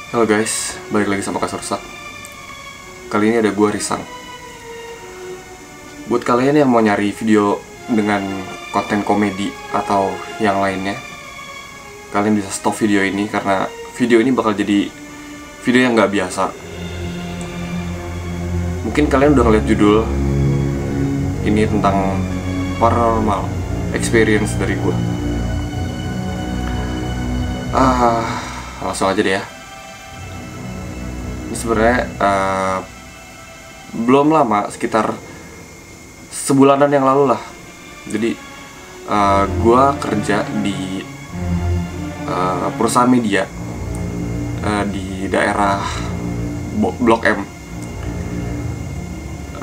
Halo guys, balik lagi sama Kasur Rusak. Kali ini ada gua Risang. Buat kalian yang mau nyari video dengan konten komedi atau yang lainnya, kalian bisa stop video ini karena video ini bakal jadi video yang nggak biasa. Mungkin kalian udah ngeliat judul ini tentang paranormal experience dari gua. Langsung aja deh ya. Ini sebenarnya belum lama, sekitar sebulanan yang lalu lah. Jadi gue kerja di perusahaan media di daerah Blok M.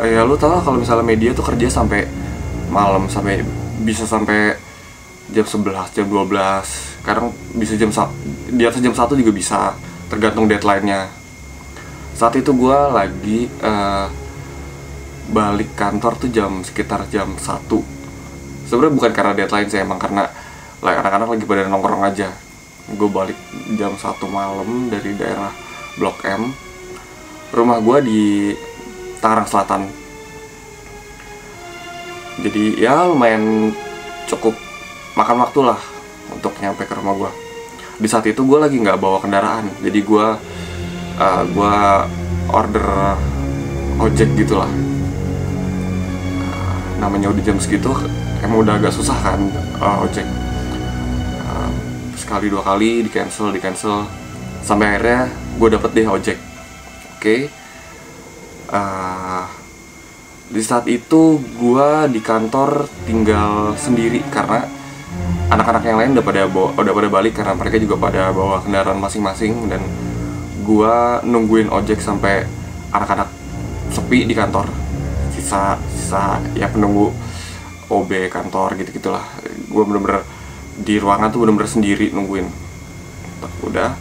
Ya lu tau kalau misalnya media tuh kerja sampai malam, bisa sampai jam 11, jam 12. Kadang bisa di atas jam 1 juga bisa, tergantung deadline-nya. Saat itu gue lagi balik kantor tuh sekitar jam 1. Sebenarnya bukan karena deadline sih, emang karena anak-anak lagi pada nongkrong aja. Gue balik jam 1 malam dari daerah Blok M. Rumah gue di Tangerang Selatan. Jadi ya lumayan cukup makan waktu lah untuk nyampe ke rumah gue. Di saat itu gue lagi nggak bawa kendaraan, jadi gue order ojek gitulah. Namanya udah jam segitu, emang udah agak susah kan ojek. Sekali dua kali di cancel, sampai akhirnya gue dapet deh ojek. Oke. Di saat itu gue di kantor tinggal sendiri karena anak-anak yang lain udah pada balik karena mereka juga pada bawa kendaraan masing-masing, dan gua nungguin ojek sampai anak-anak sepi di kantor. Sisa ya penunggu OB kantor gitu-gitulah. Gua bener-bener di ruangan tuh bener-bener sendiri nungguin. Udah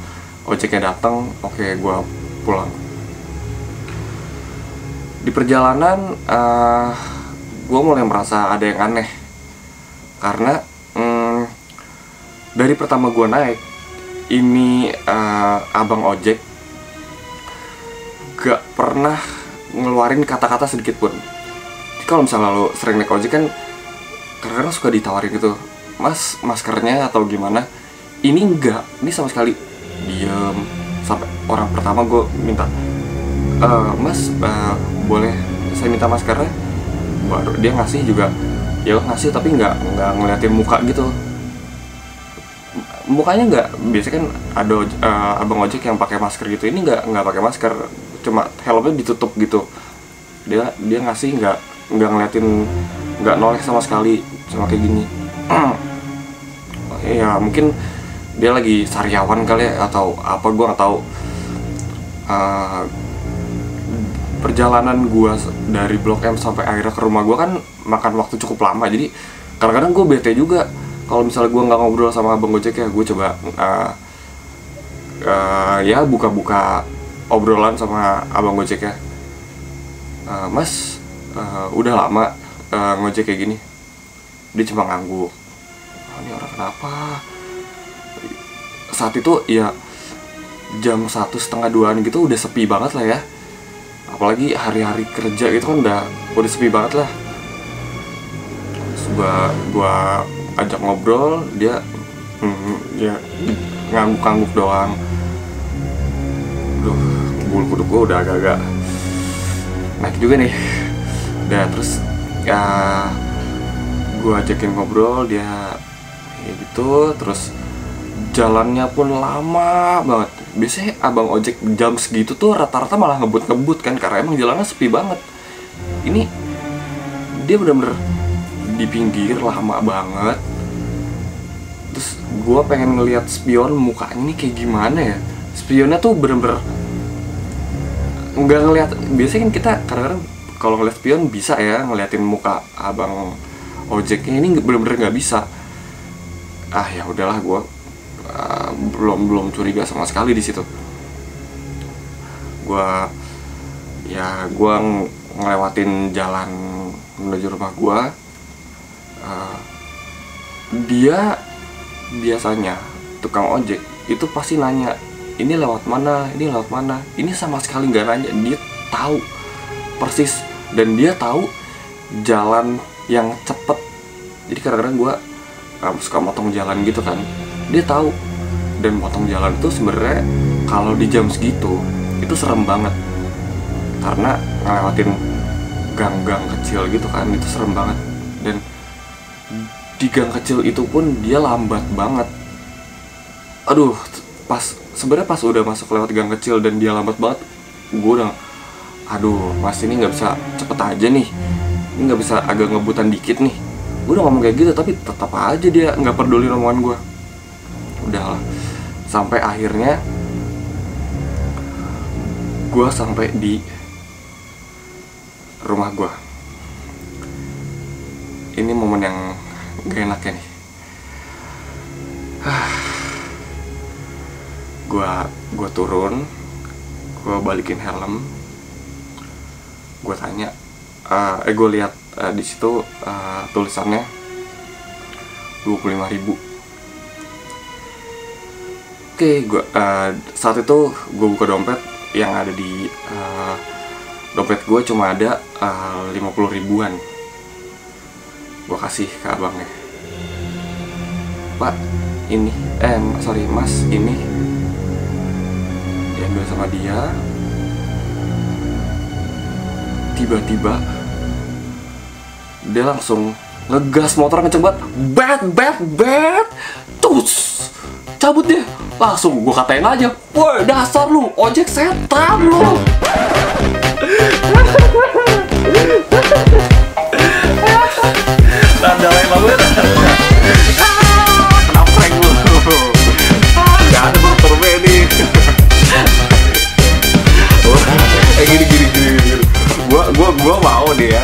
ojeknya datang, oke, gua pulang. Di perjalanan gua mulai merasa ada yang aneh karena dari pertama gua naik ini abang ojek gak pernah ngeluarin kata-kata sedikit pun. Kalau misalnya lo sering naik ojek kan kadang-kadang suka ditawarin gitu, "Mas, maskernya," atau gimana. Ini enggak, ini sama sekali diem. Sampai orang pertama gue minta, "Mas, boleh saya minta maskernya?" Baru dia ngasih juga, ya ngasih tapi nggak ngeliatin muka gitu. Mukanya nggak, biasanya kan ada abang ojek yang pakai masker gitu. Ini nggak pakai masker, cuma helmnya ditutup gitu. Dia ngasih nggak ngeliatin, nggak noleh sama sekali, cuma kayak gini. Ya mungkin dia lagi sariawan kali ya, atau apa, gue nggak tahu. Perjalanan gue dari Blok M sampai akhirnya ke rumah gue kan makan waktu cukup lama, jadi kadang-kadang gue bete juga kalau misalnya gue nggak ngobrol sama abang ojek ya. Gue coba ya buka-buka obrolan sama abang ojek ya. "Mas, udah lama ngojek kayak gini?" Dia cuma ngangguk. Ini orang kenapa? Saat itu ya jam 1:30 gitu, udah sepi banget lah ya. Apalagi hari-hari kerja gitu kan udah sepi banget lah. Terus gua ajak ngobrol, dia ya ngangguk-ngangguk doang. Duh, bulu kuduk gue udah agak-agak naik juga nih. Udah, terus ya gua ajakin ngobrol, dia ya gitu. Terus jalannya pun lama banget. Biasanya abang ojek jam segitu tuh rata-rata malah ngebut kan, karena emang jalannya sepi banget. Ini dia bener-bener di pinggir lama banget. Terus gue pengen ngeliat spion mukanya ini kayak gimana ya. Spionnya tuh bener-bener nggak ngeliat. Biasanya kan kita kadang-kadang kalau ngeliat spion bisa ya ngeliatin muka abang ojeknya, ini bener-bener nggak bisa. Ya udahlah, gue belum curiga sama sekali di situ. Gue ngelewatin jalan menuju rumah gue. Dia biasanya tukang ojek itu pasti nanya, ini lewat mana, ini lewat mana. Ini sama sekali nggak nanya, dia tahu persis. Dan dia tahu jalan yang cepet. Jadi kadang-kadang gue suka motong jalan gitu kan, dia tahu. Dan motong jalan itu sebenarnya kalau di jam segitu itu serem banget, karena ngelewatin gang-gang kecil gitu kan, itu serem banget. Dan di gang kecil itu pun dia lambat banget. Aduh, sebenarnya pas udah masuk lewat gang kecil dan dia lambat banget, gue udah, aduh mas, ini nggak bisa cepet aja nih, ini nggak bisa agak ngebutan dikit nih. Gue udah ngomong kayak gitu, tapi tetap aja dia nggak peduli omongan gue. Udahlah, sampai akhirnya gue sampai di rumah gue. Ini momen yang gak enaknya nih. Gue turun, gue balikin helm, gue tanya, gue lihat di situ tulisannya 25.000. Oke, saat itu gue buka dompet, yang ada di dompet gue cuma ada 50 ribuan. Gue kasih ke abangnya, Pak, ini, sorry mas, ini diambil sama dia. Tiba-tiba dia langsung ngegas motor kenceng banget, bet, terus cabut dia. Langsung gue katain aja, woi dasar lu, ojek setan lu. Tanda lain banget. Kena prank lu. Gak ada motor nih. Gini. Gua mau deh ya,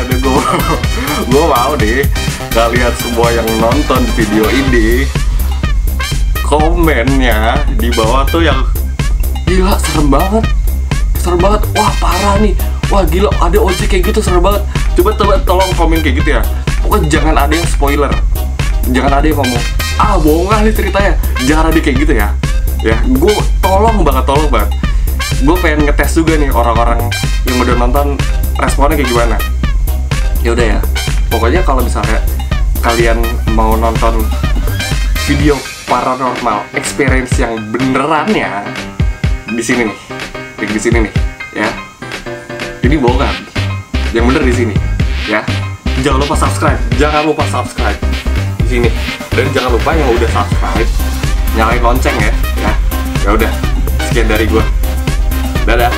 gua mau deh kalian semua yang nonton video ini komennya di bawah tuh yang gila, serem banget, wah parah nih, wah gila ada ojek kayak gitu, serem banget. Coba tolong komen kayak gitu ya. Pokoknya jangan ada yang spoiler, jangan ada yang ngomong bohong nih ceritanya, jangan ada kayak gitu ya. Ya, gue tolong banget. Gue pengen ngetes juga nih orang-orang yang udah nonton responnya kayak gimana. Ya udah ya, pokoknya kalau misalnya kalian mau nonton video paranormal experience yang benerannya, di sini nih, link di sini nih, ya. Ini bohongan, yang bener di sini, ya. Jangan lupa subscribe di sini, dan jangan lupa yang udah subscribe nyalain lonceng ya. Ya udah, sekian dari gue, dadah.